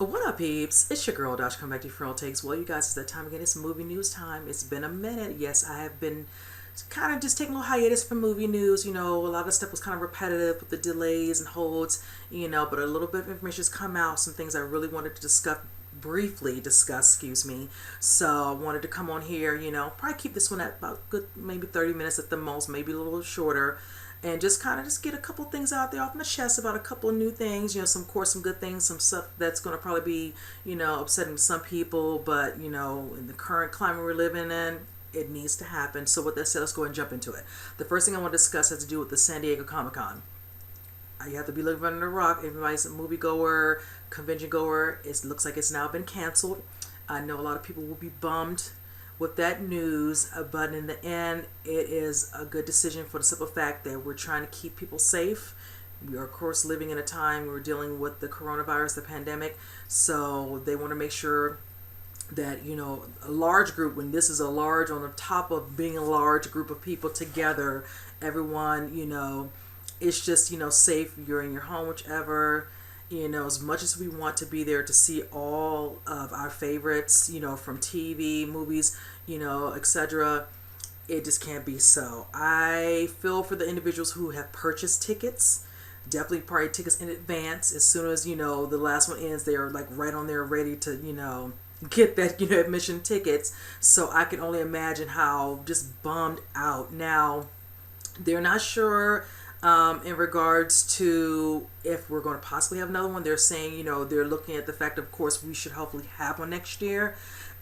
What up, peeps? It's your girl, Dosh. Come back to your Friend Takes. Well, you guys, it's that time again. It's movie news time. It's been a minute. Yes, I have been kind of just taking a little hiatus from movie news. You know, a lot of stuff was kind of repetitive with the delays and holds, but a little bit of information has come out. Some things I really wanted to briefly discuss, excuse me. So I wanted to come on here, probably keep this one at about good, maybe 30 minutes at the most, maybe a little shorter, and just kind of just get a couple things out there off my chest about a couple of new things, some, of course, some good things, some stuff that's going to probably be, upsetting to some people, but, in the current climate we're living in, it needs to happen. So with that said, let's go ahead and jump into it. The first thing I want to discuss has to do with the San Diego Comic-Con. You have to be living under a rock. Everybody's a moviegoer, convention goer. It looks like it's now been canceled. I know a lot of people will be bummed with that news, but in the end, it is a good decision for the simple fact that we're trying to keep people safe. We are, of course, living in a time where we're dealing with the coronavirus, the pandemic, so they want to make sure that, a large group, when this is a large, on the top of being a large group of people together, everyone, it's just, safe. You're in your home, whichever. As much as we want to be there to see all of our favorites, from TV, movies, etc., it just can't be so. I feel for the individuals who have purchased tickets, definitely probably tickets in advance. As soon as, the last one ends, they are like right on there ready to, get that, admission tickets. So I can only imagine how just bummed out. Now, they're not sure in regards to if we're going to possibly have another one. They're saying, they're looking at the fact, of course, we should hopefully have one next year.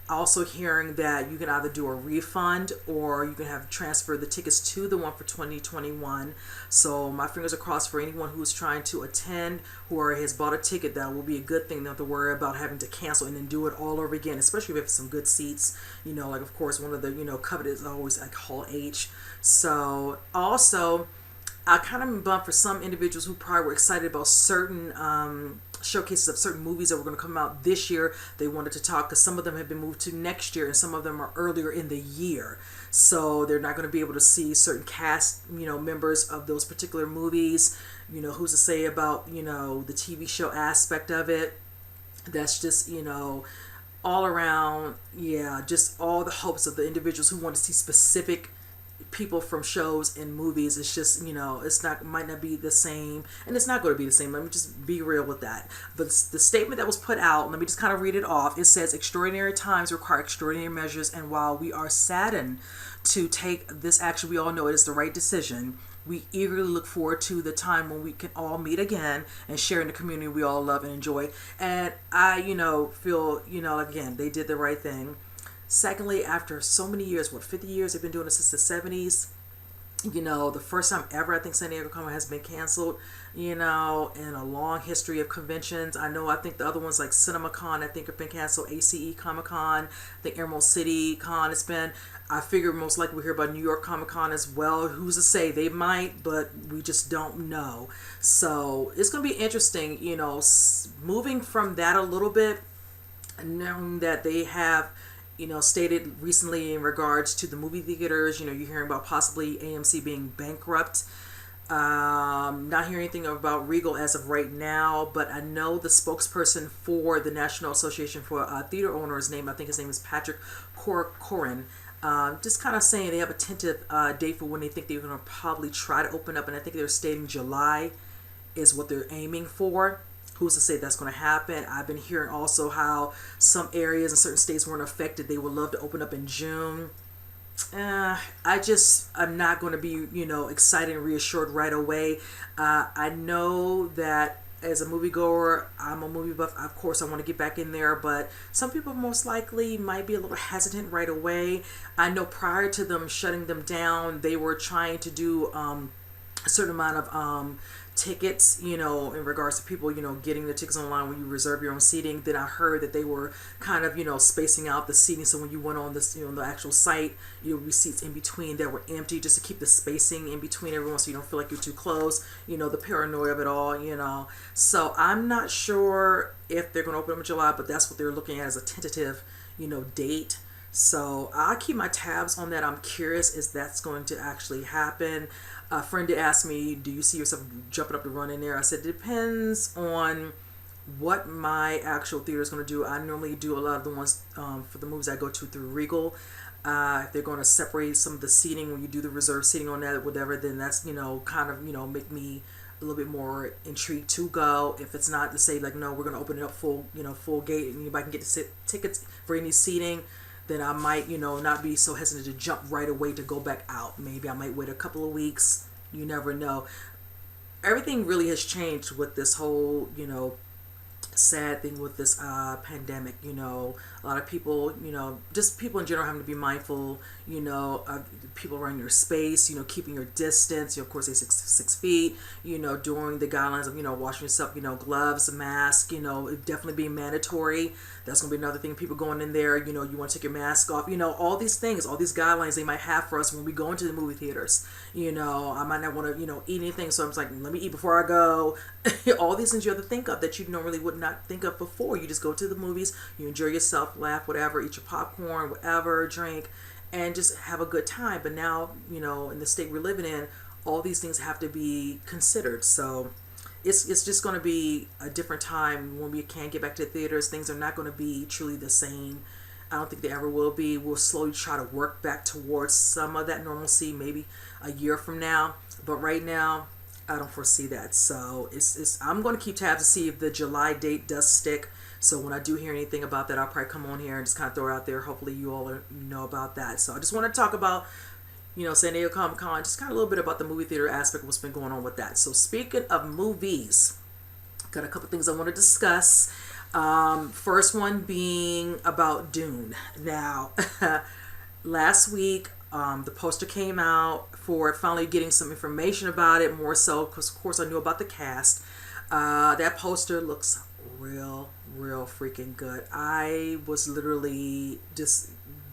Also hearing that you can either do a refund or you can have transfer the tickets to the one for 2021. So my fingers are crossed for anyone who's trying to attend or has bought a ticket. That will be a good thing. Not to worry about having to cancel and then do it all over again, especially if it's some good seats. Like, of course, one of the, coveted is always like Hall H. So also, I kind of bummed for some individuals who probably were excited about certain showcases of certain movies that were going to come out this year. They wanted to talk because some of them have been moved to next year and some of them are earlier in the year. So they're not going to be able to see certain cast, members of those particular movies. Who's to say about, the TV show aspect of it. That's just, all around, just all the hopes of the individuals who want to see specific people from shows and movies. It's just, might not be the same, and it's not going to be the same. Let me just be real with that. But the statement that was put out, let me just kind of read it off. It says, extraordinary times require extraordinary measures, and while we are saddened to take this action, we all know it is the right decision. We eagerly look forward to the time when we can all meet again and share in the community we all love and enjoy. And I, feel, again, they did the right thing. Secondly, after so many years, 50 years, they've been doing it since the 70s. The first time ever I think San Diego Comic has been canceled, in a long history of conventions. I think the other ones like CinemaCon, I think have been canceled. ACE Comic Con, I think Emerald City Con has been. I figure most likely we'll hear about New York Comic Con as well. Who's to say? They might, but we just don't know. So it's going to be interesting, moving from that a little bit, knowing that they have stated recently in regards to the movie theaters, you're hearing about possibly AMC being bankrupt. Not hearing anything about Regal as of right now, but I know the spokesperson for the National Association for Theater Owners I think his name is Patrick Corin, just kind of saying they have a tentative date for when they think they're going to probably try to open up, and I think they're stating July is what they're aiming for. Who's to say that's going to happen? I've been hearing also how some areas in certain states weren't affected. They would love to open up in June. I'm not going to be, excited and reassured right away. I know that as a moviegoer, I'm a movie buff. Of course, I want to get back in there, but some people most likely might be a little hesitant right away. I know prior to them shutting them down, they were trying to do a certain amount of tickets, in regards to people, getting the tickets online when you reserve your own seating. Then I heard that they were kind of, spacing out the seating. So when you went on this, the actual site, you would be seats in between that were empty just to keep the spacing in between everyone so you don't feel like you're too close, the paranoia of it all, So I'm not sure if they're going to open up in July, but that's what they're looking at as a tentative, date. So I'll keep my tabs on that. I'm curious if that's going to actually happen. A friend did ask me, do you see yourself jumping up to run in there? I said, it depends on what my actual theater is going to do. I normally do a lot of the ones for the movies I go to through Regal. If they're going to separate some of the seating when you do the reserve seating on that, whatever, then that's, kind of, make me a little bit more intrigued to go. If it's not to say like, no, we're going to open it up full gate and anybody can get tickets for any seating, then I might, not be so hesitant to jump right away to go back out. Maybe I might wait a couple of weeks. You never know. Everything really has changed with this whole, sad thing with this pandemic. A lot of people, just people in general having to be mindful, people around your space, keeping your distance, of course they 6 feet, during the guidelines of, washing yourself, gloves, mask, definitely being mandatory. That's going to be another thing. People going in there, you want to take your mask off, all these things, all these guidelines they might have for us when we go into the movie theaters. I might not want to, eat anything, so I'm just like, let me eat before I go. All these things you have to think of that you normally would not think of before. You just go to the movies, you enjoy yourself, laugh, whatever, eat your popcorn, whatever, drink, and just have a good time. But now, in the state we're living in, all these things have to be considered. So it's just going to be a different time when we can get back to the theaters. Things are not going to be truly the same. I don't think they ever will be. We'll slowly try to work back towards some of that normalcy, maybe a year from now. But right now, I don't foresee that. So I'm going to keep tabs to see if the July date does stick. So when I do hear anything about that, I'll probably come on here and just kind of throw it out there. Hopefully you all know about that. So I just want to talk about, San Diego Comic-Con, just kind of a little bit about the movie theater aspect, what's been going on with that. So speaking of movies, got a couple things I want to discuss. First one being about Dune. Now, last week, the poster came out for finally getting some information about it, more so because, of course, I knew about the cast. That poster looks real freaking good. I was literally just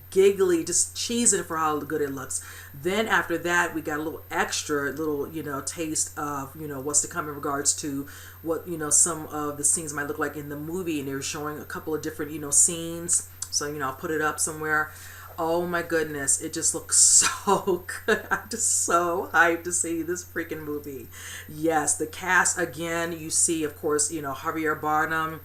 giggly, just cheesing for how good it looks. Then after that, we got a little extra, taste of, what's to come in regards to what, some of the scenes might look like in the movie. And they were showing a couple of different, scenes. So, I'll put it up somewhere. Oh my goodness, it just looks so good. I'm just so hyped to see this freaking movie. Yes, the cast again, you see, of course, Javier Bardem,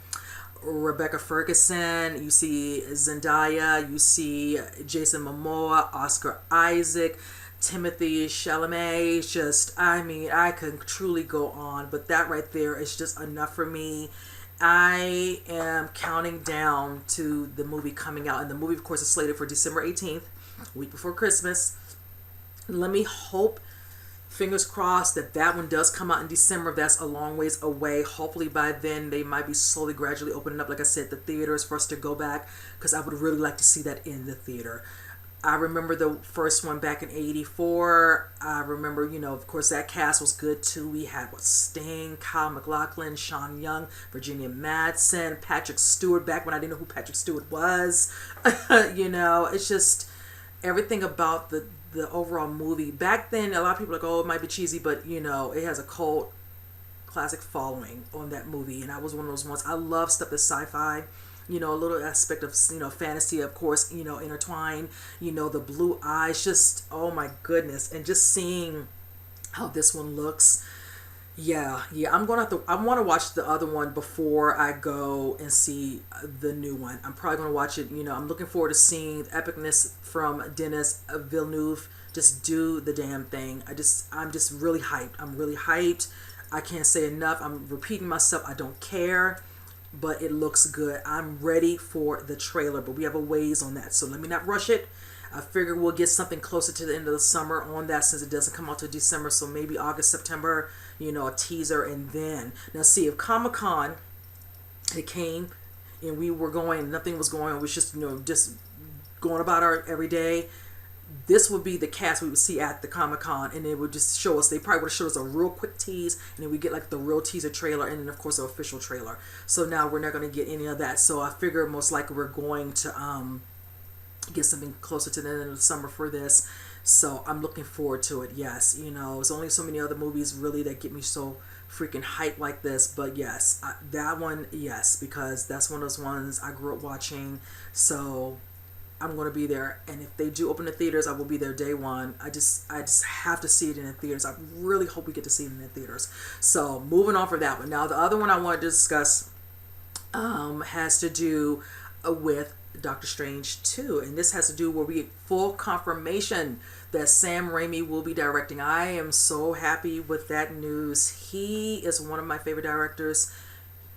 Rebecca Ferguson, you see Zendaya, you see Jason Momoa, Oscar Isaac, Timothy Chalamet. Just, I could truly go on, but that right there is just enough for me. I am counting down to the movie coming out, and the movie, of course, is slated for December 18th, week before Christmas. Let me hope, fingers crossed, that one does come out in December. That's a long ways away. Hopefully by then they might be slowly, gradually opening up, like I said, the theaters for us to go back, because I would really like to see that in the theater. I remember the first one back in '84. I remember, of course, that cast was good too. We had Sting, Kyle MacLachlan, Sean Young, Virginia Madsen, Patrick Stewart, back when I didn't know who Patrick Stewart was. It's just everything about the overall movie. Back then, a lot of people are like, oh, it might be cheesy, but, it has a cult classic following on that movie. And I was one of those ones. I love stuff that's sci-fi. A little aspect of, fantasy, of course, intertwined, the blue eyes, just, oh my goodness. And just seeing how this one looks. Yeah. I want to watch the other one before I go and see the new one. I'm probably going to watch it. I'm looking forward to seeing the epicness from Denis Villeneuve. Just do the damn thing. I'm just really hyped. I'm really hyped. I can't say enough. I'm repeating myself. I don't care. But it looks good. I'm ready for the trailer, but we have a ways on that. So let me not rush it. I figure we'll get something closer to the end of the summer on that, since it doesn't come out till December. So maybe August, September, a teaser. And then, now see, if Comic-Con, it came and we were going, nothing was going on, we was just, just going about our everyday, this would be the cast we would see at the Comic-Con, and they would just show us, they probably would have showed us a real quick tease, and then we get like the real teaser trailer, and then of course the official trailer. So now we're not going to get any of that. So I figure most likely we're going to get something closer to the end of the summer for this. So I'm looking forward to it. Yes, there's only so many other movies really that get me so freaking hyped like this. But yes, that one, yes, because that's one of those ones I grew up watching. So I'm going to be there, and if they do open the theaters, I will be there day one. I just have to see it in the theaters. I really hope we get to see it in the theaters. So moving on for that one. Now the other one I wanted to discuss has to do with Doctor Strange 2. And this has to do where we get full confirmation that Sam Raimi will be directing. I am so happy with that news. He is one of my favorite directors.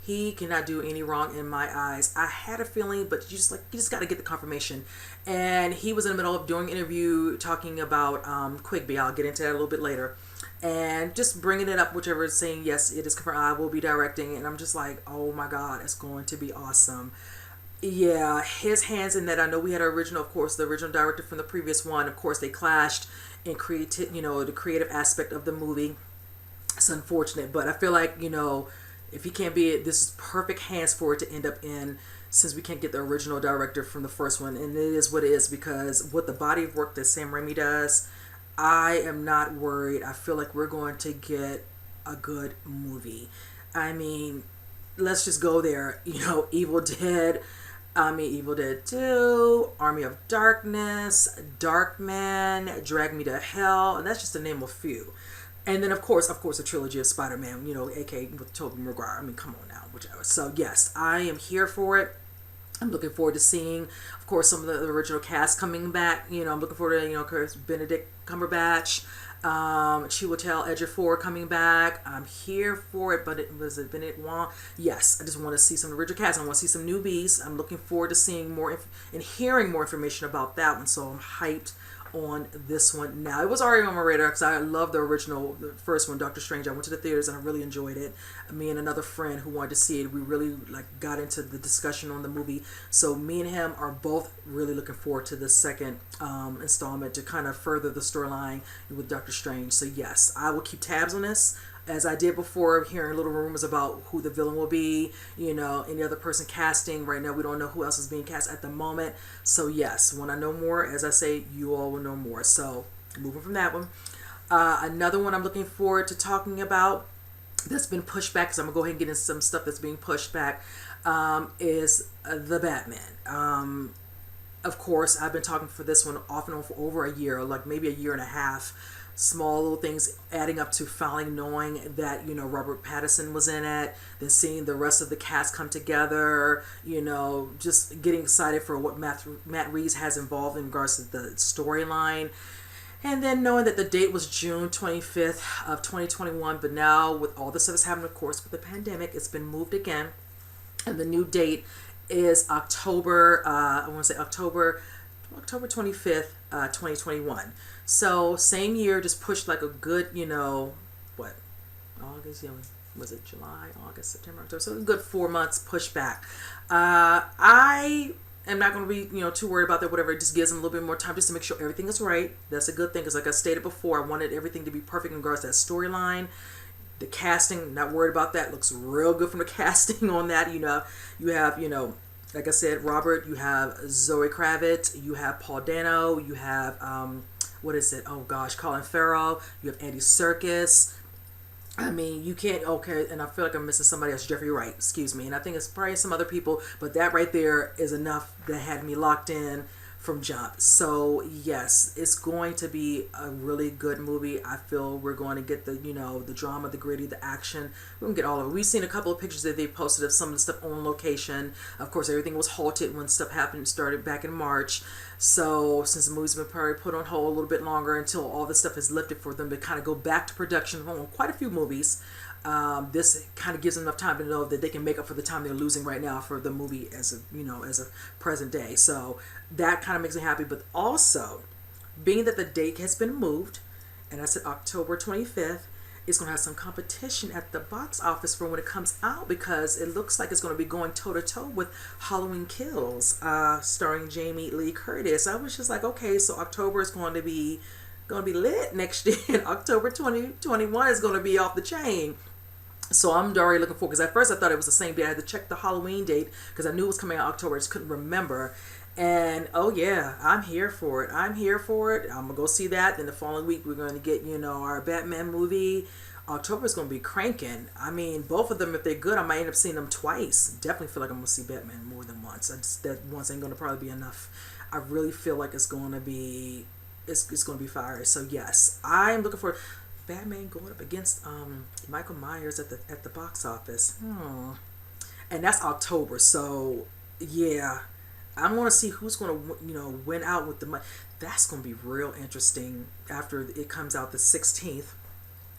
He cannot do any wrong in my eyes. I had a feeling, but you just got to get the confirmation. And he was in the middle of doing an interview talking about Quibi. I'll get into that a little bit later. And just bringing it up, whichever is saying, yes, it is confirmed, I will be directing. And I'm just like, oh my God, it's going to be awesome. Yeah, his hands in that. I know we had our original, of course, the original director from the previous one. Of course, they clashed in the creative aspect of the movie. It's unfortunate, but I feel like, if he can't be it, this is perfect hands for it to end up in, since we can't get the original director from the first one. And it is what it is, because with the body of work that Sam Raimi does, I am not worried. I feel like we're going to get a good movie. I mean, let's just go there. Evil Dead 2, Army of Darkness, Darkman, Drag Me to Hell, and that's just to name a few. And then, of course, a trilogy of Spider-Man, aka with Tobey Maguire. I mean, come on now, whichever. So, yes, I am here for it. I'm looking forward to seeing, of course, some of the original cast coming back. I'm looking forward to, Benedict Cumberbatch, Chiwetel Ejiofor coming back. I'm here for it, but was it Benedict Wong? Yes, I just want to see some original cast. I want to see some newbies. I'm looking forward to seeing more and hearing more information about that one. So I'm hyped on this one now. It was already on my radar because I love the first one, Doctor Strange. I went to the theaters and I really enjoyed it. Me and another friend who wanted to see it, we really got into the discussion on the movie. So me and him are both really looking forward to the second installment to kind of further the storyline with Doctor Strange. So yes, I will keep tabs on this, as I did before, hearing little rumors about who the villain will be, any other person casting. Right now, we don't know who else is being cast at the moment. So yes, when I know more, as I say, you all will know more. So moving from that one. Another one I'm looking forward to talking about that's been pushed back, because I'm going to go ahead and get into some stuff that's being pushed back, is The Batman. Of course, I've been talking for this one off and on for over a year, maybe a year and a half. Small little things adding up to finally knowing that, Robert Pattinson was in it, then seeing the rest of the cast come together, just getting excited for what Matt Reeves has involved in regards to the storyline. And then knowing that the date was June 25th of 2021, but now with all the stuff that's happened, of course, with the pandemic, it's been moved again. And the new date is October 25th, 2021. So same year, just pushed like a good, August, was it July, August, September, October? So a good 4 months pushed back. I am not going to be, too worried about that, whatever. It just gives them a little bit more time just to make sure everything is right. That's a good thing, because like I stated before, I wanted everything to be perfect in regards to that storyline. The casting, not worried about that. Looks real good from the casting on that. You have, like I said, Robert, you have Zoe Kravitz, you have Paul Dano, you have, Colin Farrell, you have Andy Serkis. I mean, you can't, and I feel like I'm missing somebody else, Jeffrey Wright, excuse me, and I think it's probably some other people, but that right there is enough that had me locked in from jump. So yes, it's going to be a really good movie. I feel we're going to get the the drama, the gritty, the action. We're gonna get all of it. We've seen a couple of pictures that they posted of some of the stuff on location. Of course, everything was halted when stuff started back in March. So since the movie's been probably put on hold a little bit longer until all the stuff is lifted for them to kind of go back to production on quite a few movies. This kind of gives them enough time to know that they can make up for the time they're losing right now for the movie as a present day. So that kind of makes me happy. But also, being that the date has been moved, and I said October 25th, it's going to have some competition at the box office for when it comes out, because it looks like it's going to be going toe-to-toe with Halloween Kills, starring Jamie Lee Curtis. I was just like, okay, so October is going to be lit next year, and October 2021 is going to be off the chain. So I'm already looking forward, because at first I thought it was the same day. I had to check the Halloween date because I knew it was coming out October. I just couldn't remember. And oh yeah, I'm here for it. I'm gonna go see that. Then the following week we're going to get our Batman movie. October is going to be cranking. I mean, both of them, if they're good, I might end up seeing them twice. Definitely feel like I'm going to see Batman more than once. That once ain't going to probably be enough. I really feel like it's going to be fire. So yes, I'm looking for Batman going up against Michael Myers at the box office. and that's October. So yeah, I want to see who's going to win out with the money. That's going to be real interesting after it comes out the 16th.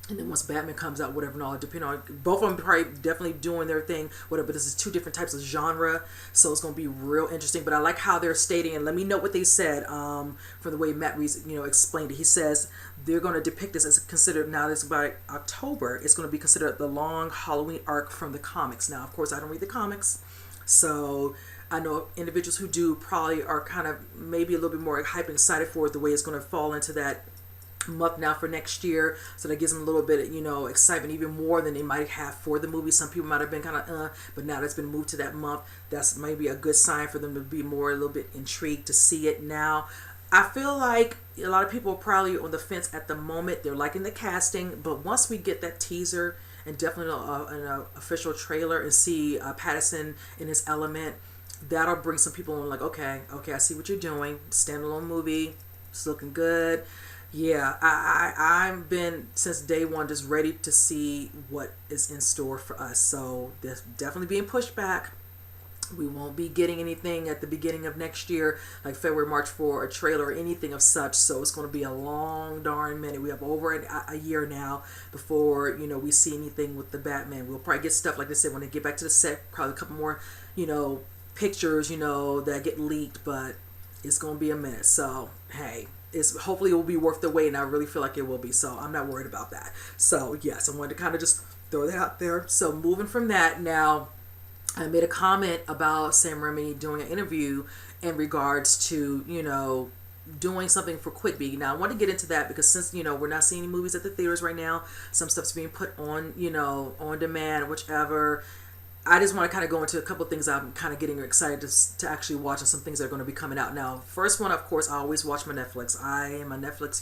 And then once Batman comes out, whatever, and all, depending on, both of them probably definitely doing their thing, whatever. But this is two different types of genre, so it's going to be real interesting. But I like how they're stating, and let me know what they said. From the way Matt Reeves, explained it, he says they're going to depict this as considered, now this is about October. It's going to be considered the long Halloween arc from the comics. Now, of course, I don't read the comics, so I know individuals who do probably are kind of maybe a little bit more hyped and excited for it, the way it's going to fall into that month now for next year, so that gives them a little bit of excitement, even more than they might have for the movie. Some people might have been kind of but now that's been moved to that month, that's maybe a good sign for them to be more a little bit intrigued to see it now. I feel like a lot of people are probably on the fence at the moment. They're liking the casting, but once we get that teaser and definitely an official trailer and see Pattinson in his element, that'll bring some people on, like, okay, I see what you're doing. Standalone movie, it's looking good. Yeah, I've been since day one just ready to see what is in store for us. So there's definitely being pushed back. We won't be getting anything at the beginning of next year, like February, March, for a trailer or anything of such. So it's going to be a long darn minute. We have over a year now before we see anything with the Batman. We'll probably get stuff, like I said, when they get back to the set. Probably a couple more pictures that get leaked, but it's going to be a minute. So hey, hopefully it will be worth the wait, and I really feel like it will be, so I'm not worried about that. So yes, I wanted to kind of just throw that out there. So moving from that, now I made a comment about Sam Raimi doing an interview in regards to doing something for Quibi. Now I want to get into that because since we're not seeing any movies at the theaters right now, some stuff's being put on on demand or whichever. I just want to kind of go into a couple of things I'm kind of getting excited to actually watch, and some things that are going to be coming out. Now, first one, of course, I always watch my Netflix. I am a Netflix,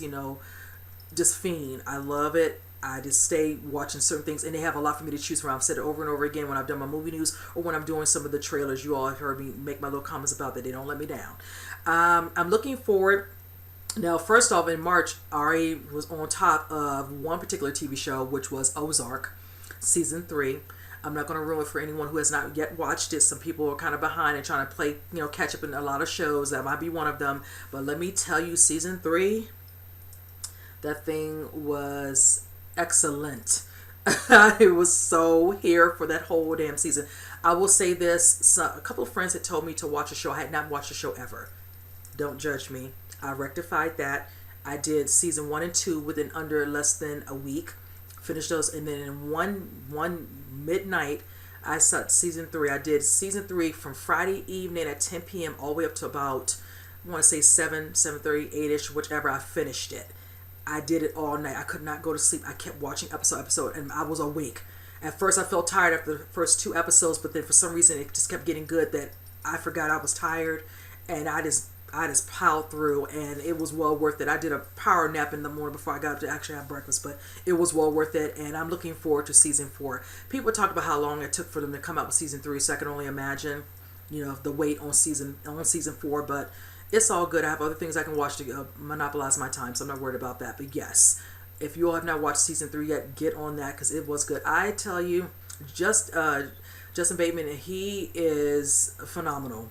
just fiend. I love it. I just stay watching certain things, and they have a lot for me to choose from. I've said it over and over again when I've done my movie news or when I'm doing some of the trailers. You all have heard me make my little comments about that. They don't let me down. I'm looking forward. Now, first off, in March, Ari was on top of one particular TV show, which was Ozark, season 3. I'm not going to ruin it for anyone who has not yet watched it. Some people are kind of behind and trying to play, catch up in a lot of shows. That might be one of them. But let me tell you, season 3, that thing was excellent. I was so here for that whole damn season. I will say this. A couple of friends had told me to watch a show. I had not watched a show ever. Don't judge me. I rectified that. I did season 1 and 2 within under less than a week. Finished those, and then in one midnight, I saw season 3. I did season 3 from Friday evening at 10 p.m. all the way up to about, I want to say 7:30, 8ish, whichever. I finished it. I did it all night. I could not go to sleep. I kept watching episode, and I was awake. At first, I felt tired after the first 2 episodes, but then for some reason, it just kept getting good that I forgot I was tired, and I just plowed through, and it was well worth it. I did a power nap in the morning before I got up to actually have breakfast, but it was well worth it, and I'm looking forward to season 4. People talk about how long it took for them to come out with season 3, so I can only imagine, the wait on season 4, but it's all good. I have other things I can watch to monopolize my time, so I'm not worried about that. But yes, if you all have not watched season 3 yet, get on that, because it was good. I tell you, Justin Bateman, he is phenomenal.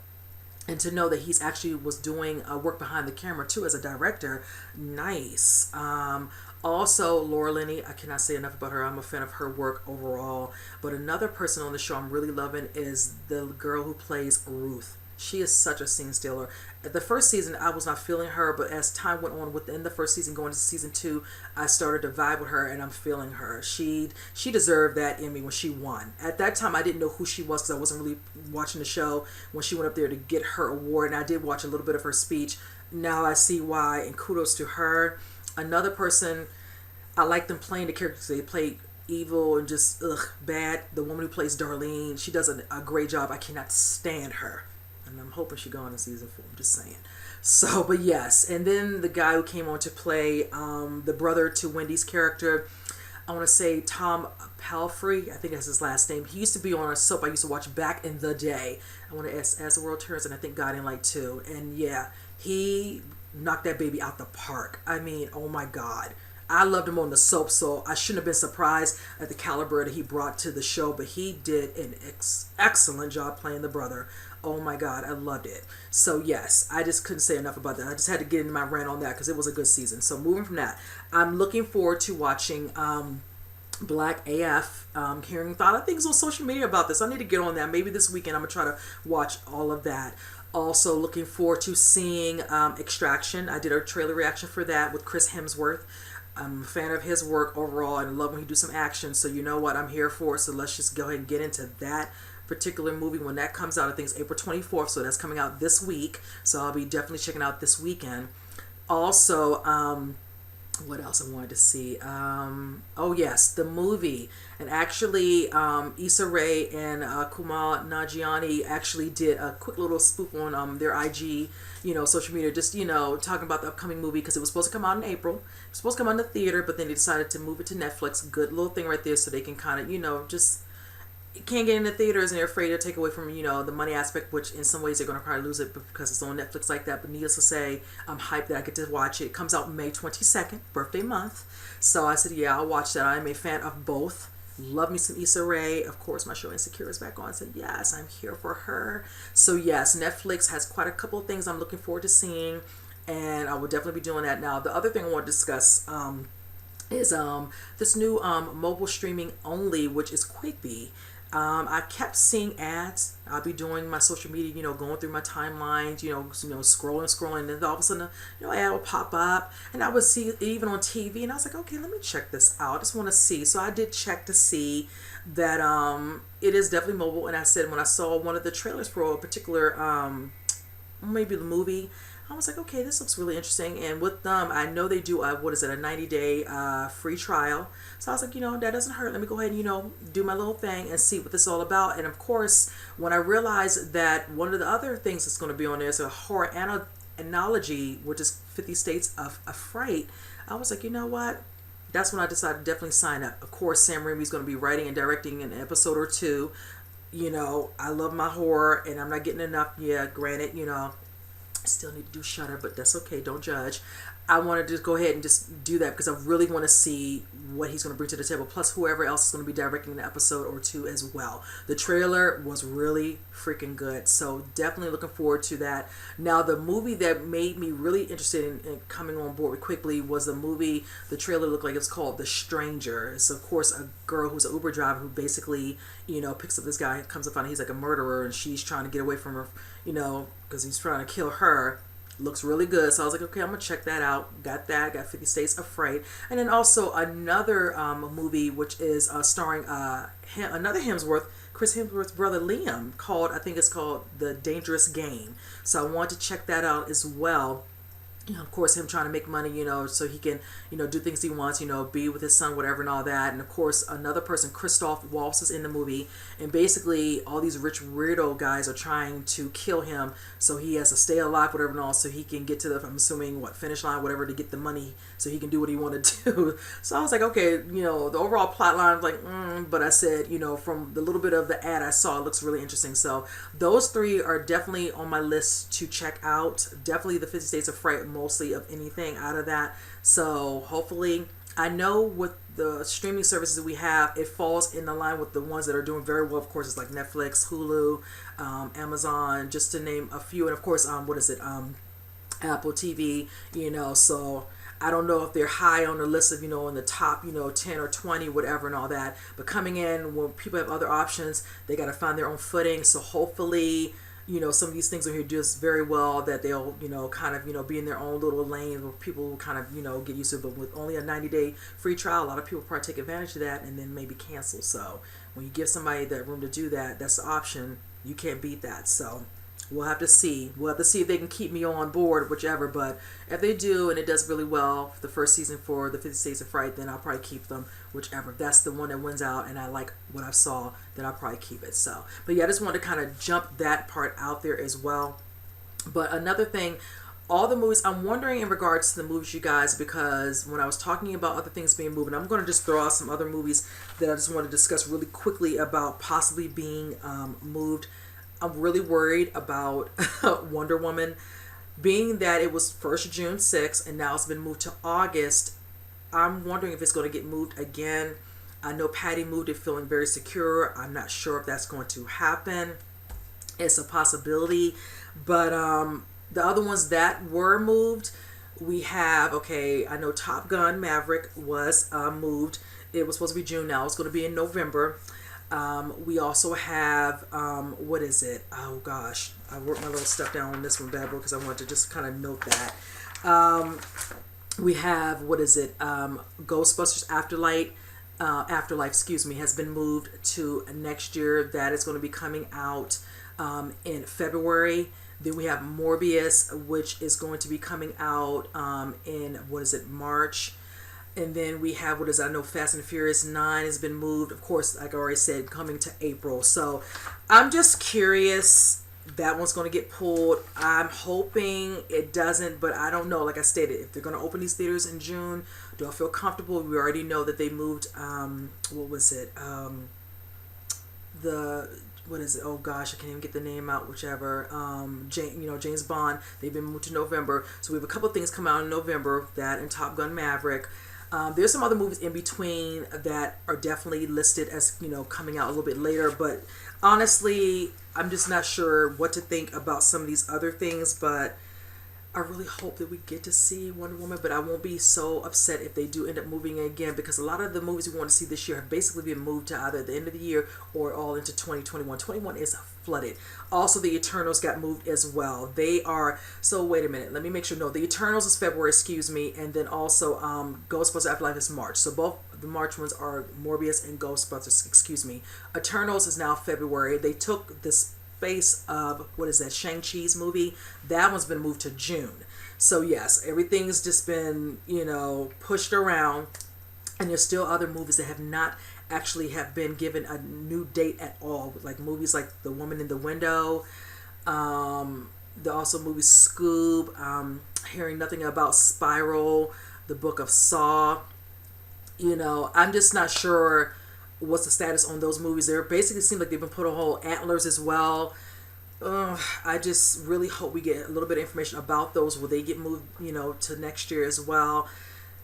And to know that he's actually was doing work behind the camera too as a director, nice. Also, Laura Linney, I cannot say enough about her. I'm a fan of her work overall. But another person on the show I'm really loving is the girl who plays Ruth. She is such a scene stealer. The first season, I was not feeling her, but as time went on within the first season, going into season 2, I started to vibe with her, and I'm feeling her. She deserved that Emmy when she won. At that time, I didn't know who she was because I wasn't really watching the show when she went up there to get her award, and I did watch a little bit of her speech. Now I see why, and kudos to her. Another person, I like them playing the characters. They play evil and just bad. The woman who plays Darlene, she does a great job. I cannot stand her. And I'm hoping she go on in season 4. I'm just saying. So, but yes. And then the guy who came on to play the brother to Wendy's character, I want to say Tom Pelphrey. I think that's his last name. He used to be on a soap I used to watch back in the day. I want to As the World Turns, and I think Guiding Light too. And yeah, he knocked that baby out the park. I mean, oh my God. I loved him on the soap, so I shouldn't have been surprised at the caliber that he brought to the show, but he did an excellent job playing the brother. Oh my God, I loved it. So yes, I just couldn't say enough about that. I just had to get into my rant on that because it was a good season. So moving from that, I'm looking forward to watching Black AF. Hearing a lot of things on social media about this. I need to get on that. Maybe this weekend I'm going to try to watch all of that. Also looking forward to seeing Extraction. I did a trailer reaction for that with Chris Hemsworth. I'm a fan of his work overall and I love when he do some action. So you know what, I'm here for it. So let's just go ahead and get into that particular movie when that comes out. I think it's April 24th, so that's coming out this week. So I'll be definitely checking out this weekend. Also, what else I wanted to see? Oh yes, the movie. And actually, Issa Rae and Kumail Nanjiani actually did a quick little spoof on their IG, social media, just, talking about the upcoming movie because it was supposed to come out in April. It was supposed to come out in the theater, but then they decided to move it to Netflix. Good little thing right there so they can kind of, just can't get into theaters and they're afraid to take away from the money aspect, which in some ways they're going to probably lose it because it's on Netflix like that. But needless to say, I'm hyped that I get to watch it. It comes out May 22nd, birthday month. So I said, yeah, I'll watch that. I'm a fan of both. Love me some Issa Rae. Of course, my show Insecure is back on. I said, yes, I'm here for her. So yes, Netflix has quite a couple of things I'm looking forward to seeing, and I will definitely be doing that. Now, the other thing I want to discuss is this new mobile streaming only, which is Quibi. I kept seeing ads. I'll be doing my social media, going through my timelines, scrolling, and then all of a sudden, an ad will pop up, and I would see it even on TV, and I was like, okay, let me check this out. I just want to see. So I did check to see that it is definitely mobile, and I said when I saw one of the trailers for a particular, maybe the movie, I was like, okay, this looks really interesting. And with them, I know they do a 90-day free trial. So I was like, that doesn't hurt. Let me go ahead and, do my little thing and see what this is all about. And of course, when I realized that one of the other things that's going to be on there is a horror analogy, which is 50 States of Fright, I was like, you know what? That's when I decided to definitely sign up. Of course, Sam Raimi's going to be writing and directing an episode or two. I love my horror and I'm not getting enough. Yeah, granted, I still need to do Shutter, but that's okay. Don't judge. I wanted to go ahead and just do that because I really want to see what he's going to bring to the table. Plus, whoever else is going to be directing an episode or two as well. The trailer was really freaking good, so definitely looking forward to that. Now, the movie that made me really interested in coming on board quickly was the movie. The trailer looked like it's called The Stranger. It's of course a girl who's an Uber driver who basically picks up this guy, comes to find out he's like a murderer, and she's trying to get away from her, because he's trying to kill her. Looks really good. So I was like, okay, I'm going to check that out. Got 50 States of Fright. And then also another movie, which is starring another Hemsworth, Chris Hemsworth's brother Liam, I think it's called The Dangerous Game. So I want to check that out as well. Of course, him trying to make money, so he can, do things he wants, be with his son, whatever, and all that. And of course, another person, Christoph Waltz, is in the movie. And basically, all these rich weirdo guys are trying to kill him, so he has to stay alive, whatever, and all, so he can get to the, I'm assuming, finish line, whatever, to get the money, so he can do what he wanted to do. So I was like, okay, the overall plot line, was like, but I said, from the little bit of the ad I saw, it looks really interesting. So those three are definitely on my list to check out. Definitely the 50 States of Fright, mostly of anything out of that. So hopefully, I know with the streaming services that we have, it falls in the line with the ones that are doing very well. Of course, it's like Netflix, Hulu, Amazon, just to name a few. And of course, Apple TV, so I don't know if they're high on the list of, in the top, 10 or 20, whatever, and all that. But coming in, when people have other options, they got to find their own footing. So hopefully, some of these things are here do very well, that they'll, kind of, be in their own little lane where people will kind of, get used to it. But with only a 90-day free trial, a lot of people probably take advantage of that and then maybe cancel. So when you give somebody that room to do that, that's the option. You can't beat that. So we'll have to see. We'll have to see if they can keep me on board, whichever. But if they do, and it does really well for the first season for the 50 States of Fright, then I'll probably keep them, whichever. If that's the one that wins out and I like what I saw, then I'll probably keep it. So, but yeah, I just wanted to kind of jump that part out there as well. But another thing, all the movies, I'm wondering in regards to the movies, you guys, because when I was talking about other things being moved, and I'm going to just throw out some other movies that I just want to discuss really quickly about possibly being moved. I'm really worried about Wonder Woman, being that it was first June 6th and now it's been moved to August. I'm wondering if it's going to get moved again. I know Patty moved it feeling very secure. I'm not sure if that's going to happen. It's a possibility. But the other ones that were moved, we have, okay, I know Top Gun Maverick was moved. It was supposed to be June, now it's going to be in November. We also have, what is it? Oh gosh, I wrote my little stuff down on this one, bad boy, because I wanted to just kind of note that. We have, what is it? Ghostbusters Afterlife, excuse me, has been moved to next year. That is going to be coming out in February. Then we have Morbius, which is going to be coming out in, what is it, March. And then we have, what is it? I know Fast and Furious 9 has been moved. Of course, like I already said, coming to April. So I'm just curious. That one's going to get pulled. I'm hoping it doesn't, but I don't know. Like I stated, if they're going to open these theaters in June, do I feel comfortable? We already know that they moved, what was it? What is it? Oh gosh, I can't even get the name out. Whichever, James Bond. They've been moved to November. So we have a couple of things come out in November. That and Top Gun Maverick. There's some other movies in between that are definitely listed as, coming out a little bit later. But honestly, I'm just not sure what to think about some of these other things. But I really hope that we get to see Wonder Woman, but I won't be so upset if they do end up moving again, because a lot of the movies we want to see this year have basically been moved to either the end of the year or all into 2021. 21 is flooded. Also, the Eternals got moved as well. They are, so wait a minute, let me make sure. No, the Eternals is February, excuse me, and then also Ghostbusters Afterlife is March. So both the March ones are Morbius and Ghostbusters, excuse me. Eternals is now February. They took this space of, what is that, Shang-Chi's movie. That one's been moved to June. So yes, everything's just been, pushed around, and there's still other movies that have not actually have been given a new date at all, like movies like The Woman in the Window, the also movie Scoob, hearing nothing about Spiral, the Book of Saw. I'm just not sure what's the status on those movies. They basically seem like they've been put on hold. Antlers as well. I just really hope we get a little bit of information about those. Will they get moved, to next year as well?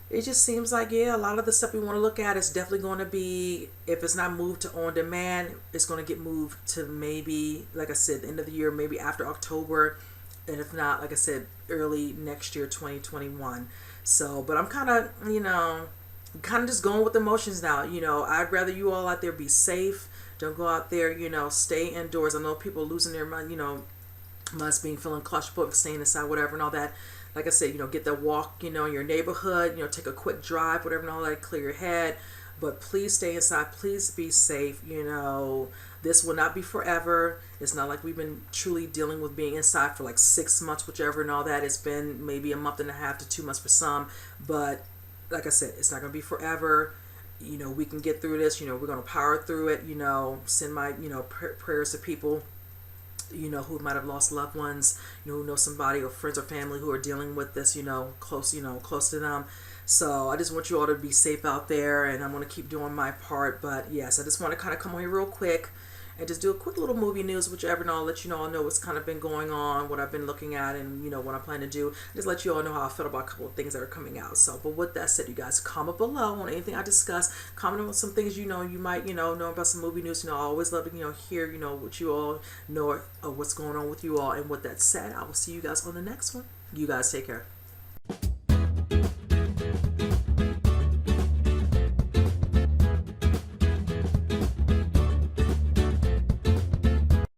It just seems like, a lot of the stuff we want to look at is definitely going to be, if it's not moved to on demand, it's going to get moved to maybe, like I said, the end of the year, maybe after October. And if not, like I said, early next year, 2021. So, but I'm kind of just going with the emotions now. I'd rather you all out there be safe. Don't go out there, stay indoors. I know people losing their mind, must being feeling claustrophobic, staying inside, whatever, and all that. Like I said, get that walk, in your neighborhood, take a quick drive, whatever, and all that, clear your head. But please stay inside. Please be safe. This will not be forever. It's not like we've been truly dealing with being inside for like 6 months, whichever, and all that. It's been maybe a month and a half to 2 months for some. But like I said, it's not going to be forever. We can get through this. We're going to power through it. Send my, prayers to people, who might have lost loved ones, who know somebody or friends or family who are dealing with this, close to them. So I just want you all to be safe out there, and I'm going to keep doing my part. But yes, I just want to kind of come on here real quick and just do a quick little movie news, whichever, and I'll let you know. I know what's kind of been going on, what I've been looking at, and what I plan to do. Just let you all know how I felt about a couple of things that are coming out. So, but with that said, you guys, comment below on anything I discuss. Comment on some things you might know about some movie news. I always love to hear what you all know, or what's going on with you all. And with that said, I will see you guys on the next one. You guys take care.